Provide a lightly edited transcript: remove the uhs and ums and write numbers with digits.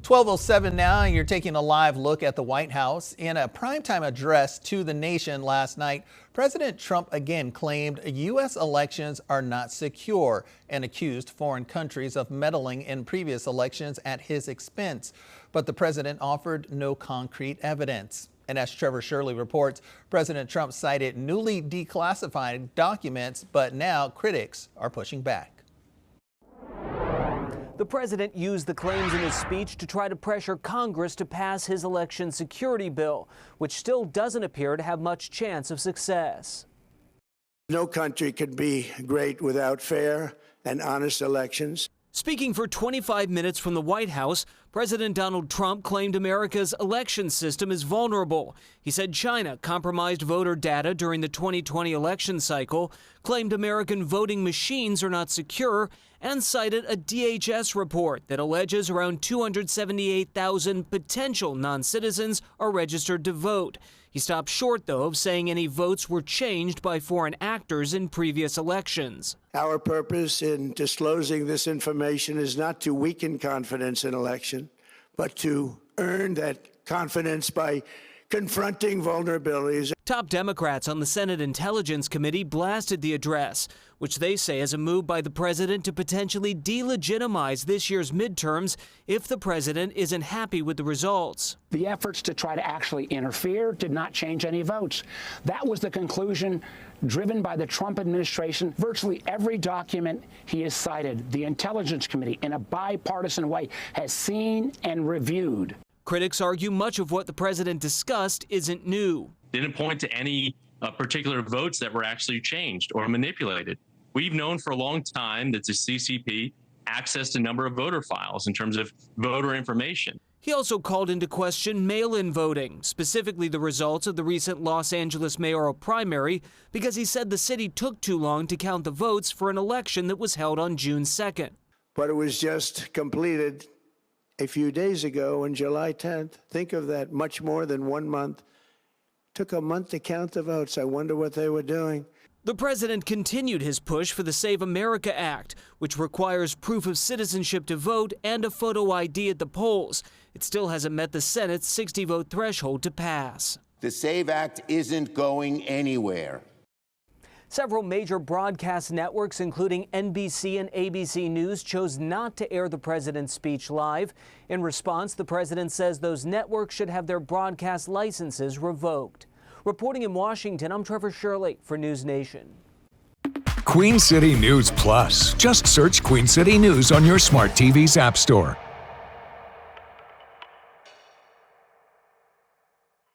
12:07 now, and you're taking a live look at the White House. In a primetime address to the nation last night, President Trump again claimed U.S. elections are not secure and accused foreign countries of meddling in previous elections at his expense. But the president offered no concrete evidence. And as Trevor Shirley reports, President Trump cited newly declassified documents, but now critics are pushing back. The president used the claims in his speech to try to pressure Congress to pass his election security bill, which still doesn't appear to have much chance of success. No country can be great without fair and honest elections. Speaking for 25 minutes from the White House, President Donald Trump claimed America's election system is vulnerable. He said China compromised voter data during the 2020 election cycle, claimed American voting machines are not secure, and cited a DHS report that alleges around 278,000 potential non-citizens are registered to vote. He stopped short, though, of saying any votes were changed by foreign actors in previous elections. Our purpose in disclosing this information is not to weaken confidence in election, but to earn that confidence by confronting vulnerabilities. Top Democrats on the Senate Intelligence Committee blasted the address, which they say is a move by the president to potentially delegitimize this year's midterms if the president isn't happy with the results. The efforts to try to actually interfere did not change any votes. That was the conclusion driven by the Trump administration. Virtually every document he has cited, the Intelligence Committee, in a bipartisan way, has seen and reviewed. Critics argue much of what the president discussed isn't new. Didn't point to any particular votes that were actually changed or manipulated. We've known for a long time that the CCP accessed a number of voter files in terms of voter information. He also called into question mail-in voting, specifically the results of the recent Los Angeles mayoral primary, because he said the city took too long to count the votes for an election that was held on June 2nd. But it was just completed a few days ago on July 10th. Think of that, much more than 1 month. Took a month to count the votes. I wonder what they were doing. The president continued his push for the Save America Act, which requires proof of citizenship to vote and a photo ID at the polls. It still hasn't met the Senate's 60-vote threshold to pass. The SAVE Act isn't going anywhere. Several major broadcast networks, including NBC and ABC News, chose not to air the president's speech live. In response, the president says those networks should have their broadcast licenses revoked. Reporting in Washington, I'm Trevor Shirley for News Nation. Queen City News Plus. Just search Queen City News on your smart TV's app store.